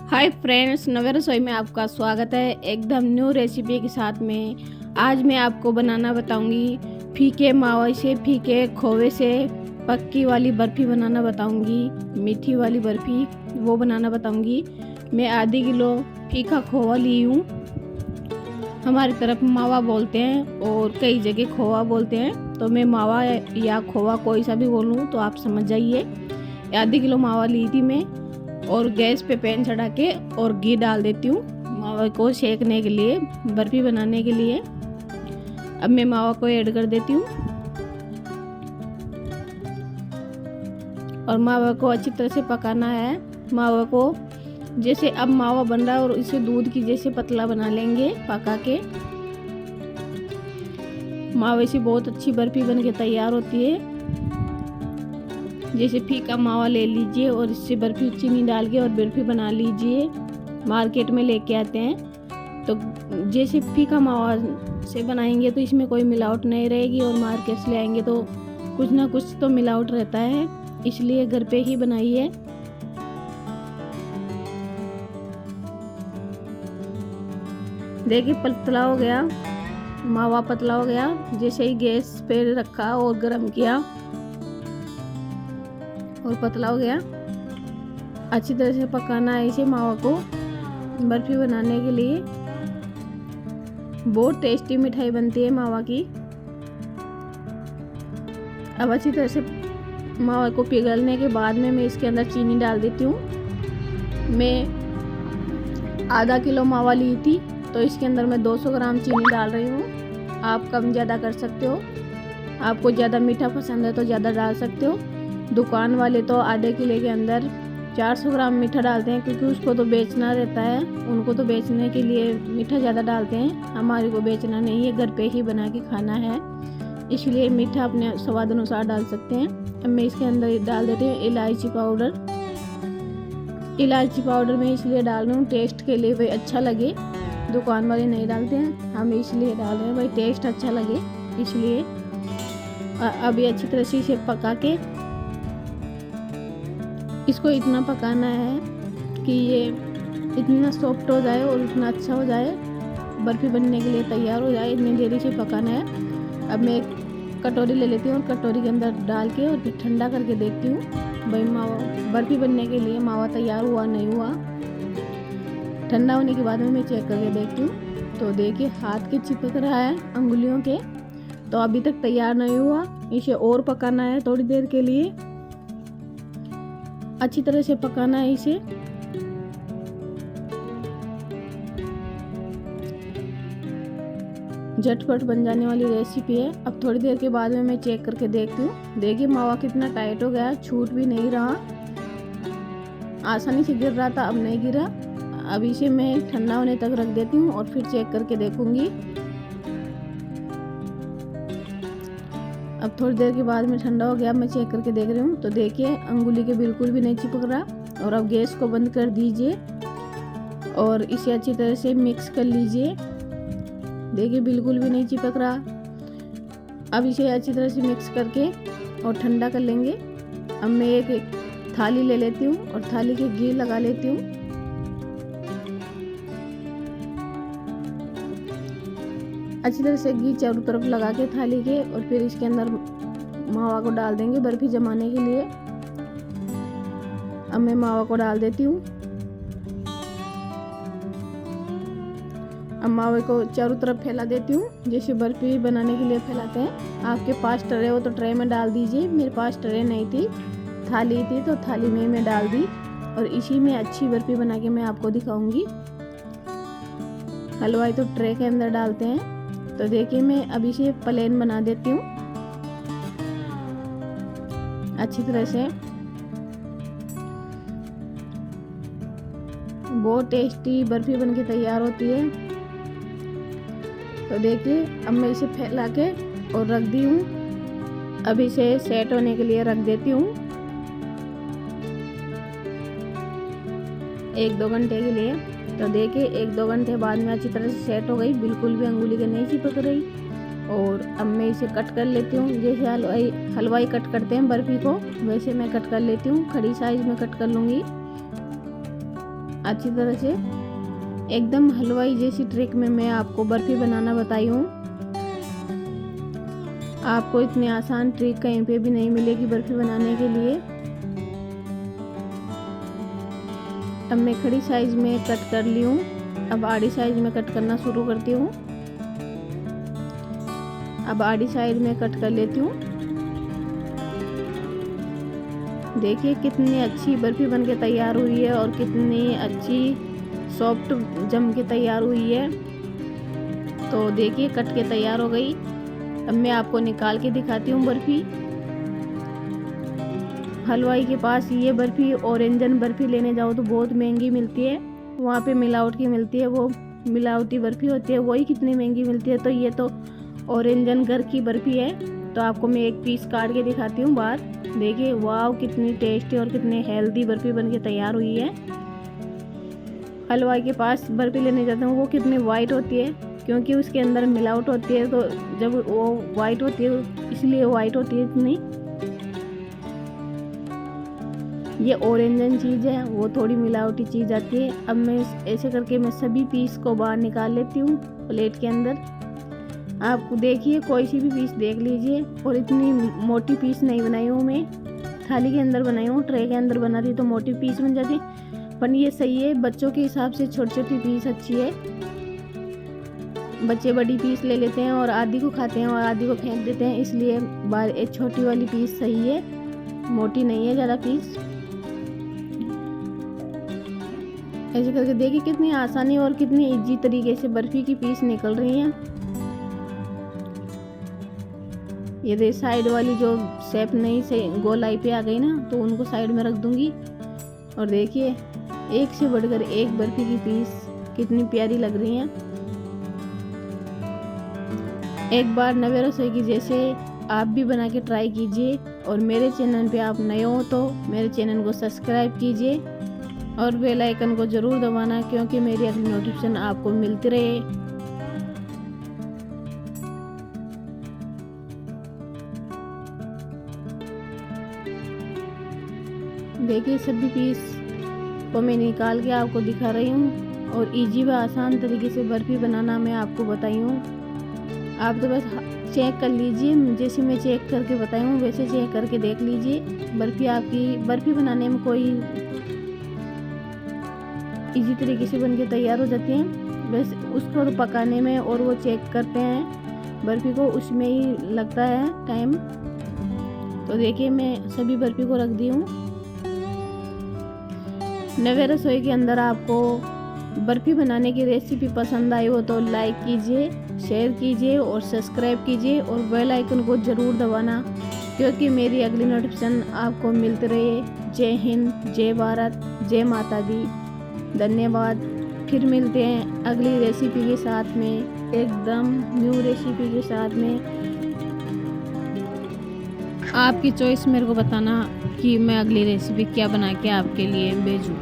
Hi friends, नवे रसोई में आपका स्वागत है। एकदम न्यू रेसिपी के साथ में आज मैं आपको बनाना बताऊंगी फीके मावा से, फीके खोवे से पक्की वाली बर्फ़ी बनाना बताऊंगी। मीठी वाली बर्फ़ी वो बनाना बताऊंगी। मैं आधी किलो फीका खोवा ली हूँ। हमारी तरफ मावा बोलते हैं और कई जगह खोवा बोलते हैं, तो मैं मावा या खोवा कोई सा भी बोलूँ तो आप समझ जाइए। आधी किलो मावा ली थी मैं और गैस पे पैन चढ़ा के और घी डाल देती हूँ मावा को सेकने के लिए, बर्फ़ी बनाने के लिए। अब मैं मावा को ऐड कर देती हूँ और मावा को अच्छी तरह से पकाना है। मावा को जैसे अब मावा बन रहा है और इसे दूध की जैसे पतला बना लेंगे पका के। मावे से बहुत अच्छी बर्फ़ी बन के तैयार होती है। जैसे फीका मावा ले लीजिए और इससे बर्फ़ी चीनी डाल के और बर्फ़ी बना लीजिए। मार्केट में लेके आते हैं, तो जैसे फीका मावा से बनाएंगे तो इसमें कोई मिलावट नहीं रहेगी, और मार्केट से ले आएंगे तो कुछ ना कुछ तो मिलावट रहता है, इसलिए घर पे ही बनाइए। देखिए पतला हो गया, मावा पतला हो गया। जैसे ही गैस पे रखा और गर्म किया और पतला हो गया। अच्छी तरह से पकाना है इसे मावा को बर्फ़ी बनाने के लिए। बहुत टेस्टी मिठाई बनती है मावा की। अब अच्छी तरह से मावा को पिघलने के बाद में मैं इसके अंदर चीनी डाल देती हूँ। मैं आधा किलो मावा ली थी, तो इसके अंदर मैं 200 ग्राम चीनी डाल रही हूँ। आप कम ज़्यादा कर सकते हो, आपको ज़्यादा मीठा पसंद है तो ज़्यादा डाल सकते हो। दुकान वाले तो आधे किलो के अंदर 400 ग्राम मीठा डालते हैं, क्योंकि उसको तो बेचना रहता है, उनको तो बेचने के लिए मीठा ज़्यादा डालते हैं। हमारे को बेचना नहीं है, घर पे ही बना के खाना है, इसलिए मीठा अपने स्वाद अनुसार डाल सकते हैं। अब मैं इसके अंदर डाल देती हूँ इलायची पाउडर। इलायची पाउडर मैं इसलिए डाल रही हूँ टेस्ट के लिए, भाई अच्छा लगे। दुकान वाले नहीं डालते हैं, हम इसलिए डाल रहे हैं भाई टेस्ट अच्छा लगे, इसलिए। अभी अच्छी तरह से इसे पका के इसको इतना पकाना है कि ये इतना सॉफ्ट हो जाए और इतना अच्छा हो जाए, बर्फ़ी बनने के लिए तैयार हो जाए। इतनी देरी से पकाना है। अब मैं एक कटोरी ले लेती हूँ और कटोरी के अंदर डाल के और फिर ठंडा करके देखती हूँ भाई मावा बर्फ़ी बनने के लिए मावा तैयार हुआ नहीं हुआ। ठंडा होने के बाद में मैं चेक करके देखती हूँ, तो देखिए हाथ के चिपक रहा है अंगुलियों के, तो अभी तक तैयार नहीं हुआ। इसे और पकाना है थोड़ी देर के लिए, अच्छी तरह से पकाना है इसे। झटपट बन जाने वाली रेसिपी है। अब थोड़ी देर के बाद में मैं चेक करके देखती हूँ। देखिए मावा कितना टाइट हो गया, छूट भी नहीं रहा, आसानी से गिर रहा था, अब नहीं गिरा। अब इसे मैं ठंडा होने तक रख देती हूँ और फिर चेक करके देखूंगी। अब थोड़ी देर के बाद में ठंडा हो गया, मैं चेक करके देख रही हूँ, तो देखिए अंगुली के बिल्कुल भी नहीं चिपक रहा। और अब गैस को बंद कर दीजिए और इसे अच्छी तरह से मिक्स कर लीजिए। देखिए बिल्कुल भी नहीं चिपक रहा। अब इसे अच्छी तरह से मिक्स करके और ठंडा कर लेंगे। अब मैं एक थाली ले लेती हूँ और थाली के घी लगा लेती हूँ। अच्छी तरह से घी चारों तरफ लगा के थाली के, और फिर इसके अंदर मावा को डाल देंगे बर्फ़ी जमाने के लिए। अब मैं मावा को डाल देती हूँ। अब मावे को चारों तरफ फैला देती हूँ, जैसे बर्फ़ी बनाने के लिए फैलाते हैं। आपके पास ट्रे हो तो ट्रे में डाल दीजिए। मेरे पास ट्रे नहीं थी, थाली थी, तो थाली में मैं डाल दी और इसी में अच्छी बर्फ़ी बना के मैं आपको दिखाऊंगी। हलवाई तो ट्रे के अंदर डालते हैं। तो देखिए मैं अभी इसे प्लेन बना देती हूँ अच्छी तरह से। बहुत टेस्टी बर्फ़ी बनके तैयार होती है। तो देखिए अब मैं इसे फैला के और रख दी हूँ। अब इसे सेट होने के लिए रख देती हूँ 1-2 घंटे के लिए। तो देखिए 1-2 घंटे बाद में अच्छी तरह से सेट हो गई, बिल्कुल भी अंगुली के नहीं चिपक रही। और अब मैं इसे कट कर लेती हूँ, जैसे हलवाई कट करते हैं बर्फ़ी को, वैसे मैं कट कर लेती हूँ। खड़ी साइज में कट कर लूँगी। अच्छी तरह से। एकदम हलवाई जैसी ट्रिक में मैं आपको बर्फ़ी बनाना बताई हूँ। आपको इतनी आसान ट्रिक कहीं पे भी नहीं मिलेगी बर्फ़ी बनाने के लिए। अब मैं खड़ी साइज में कट कर ली हूँ। अब आड़ी साइज में कट करना शुरू करती हूँ। अब आड़ी साइड में कट कर लेती हूँ। देखिए कितनी अच्छी बर्फ़ी बनके तैयार हुई है और कितनी अच्छी सॉफ्ट जम के तैयार हुई है। तो देखिए कट के तैयार हो गई। अब मैं आपको निकाल के दिखाती हूँ बर्फ़ी। हलवाई के पास ये बर्फ़ी ओरिजिनल बर्फ़ी लेने जाओ तो बहुत महंगी मिलती है। वहाँ पे मिलावट की मिलती है, वो मिलावटी बर्फ़ी होती है, वही कितनी महंगी मिलती है। तो ये तो ओरिजिनल घर की बर्फ़ी है। तो आपको मैं एक पीस काट के दिखाती हूँ बाहर। देखिए वाव कितनी टेस्टी और कितनी हेल्दी बर्फ़ी बनके तैयार हुई है। हलवाई के पास बर्फ़ी लेने जाते हैं वो कितनी वाइट होती है, क्योंकि उसके अंदर मिलावट होती है। तो जब वो वाइट होती है इसलिए वाइट होती है इतनी। ये ओरिजिनल चीज़ है, वो थोड़ी मिलावटी चीज़ आती है। अब मैं ऐसे करके मैं सभी पीस को बाहर निकाल लेती हूँ प्लेट के अंदर। आप देखिए कोई सी भी पीस देख लीजिए। और इतनी मोटी पीस नहीं बनाई हूँ मैं, थाली के अंदर बनाई हूँ। ट्रे के अंदर बनाती तो मोटी पीस बन जाती, पर ये सही है। बच्चों के हिसाब से छोटी छोटी पीस अच्छी है। बच्चे बड़ी पीस ले लेते हैं और आधी को खाते हैं और आधी को फेंक देते हैं, इसलिए एक छोटी वाली पीस सही है, मोटी नहीं है ज़्यादा पीस। ऐसे करके देखिए कितनी आसानी और कितनी इजी तरीके से बर्फ़ी की पीस निकल रही हैं। ये दे साइड वाली जो शेप नहीं से गोलाई पे आ गई ना, तो उनको साइड में रख दूंगी। और देखिए एक से बढ़कर एक बर्फ़ी की पीस कितनी प्यारी लग रही हैं। एक बार नवे रसोई की जैसे आप भी बना के ट्राई कीजिए। और मेरे चैनल पे आप नए हो तो मेरे चैनल को सब्सक्राइब कीजिए और बेल आइकन को ज़रूर दबाना, क्योंकि मेरी अगली नोटिफिकेशन आपको मिलती रहे। देखिए सभी पीस को मैं निकाल के आपको दिखा रही हूँ और इजी व आसान तरीके से बर्फ़ी बनाना मैं आपको बताई हूँ। आप तो बस चेक कर लीजिए, जैसे मैं चेक करके बताई हूँ वैसे चेक करके देख लीजिए। आपकी बर्फ़ी बनाने में कोई इजी तरीके से बनके तैयार हो जाती हैं। बस उसको तो पकाने में और वो चेक करते हैं बर्फ़ी को, उसमें ही लगता है टाइम। तो देखिए मैं सभी बर्फ़ी को रख दी हूँ। नवे रसोई के अंदर आपको बर्फ़ी बनाने की रेसिपी पसंद आई हो तो लाइक कीजिए, शेयर कीजिए और सब्सक्राइब कीजिए और बेल आइकन को ज़रूर दबाना, क्योंकि मेरी अगली नोटिफिकेशन आपको मिलती रहे। जय हिंद, जय भारत, जय माता दी। धन्यवाद। फिर मिलते हैं अगली रेसिपी के साथ में, एकदम न्यू रेसिपी के साथ में। आपकी चॉइस मेरे को बताना कि मैं अगली रेसिपी क्या बना के आपके लिए भेजूँ।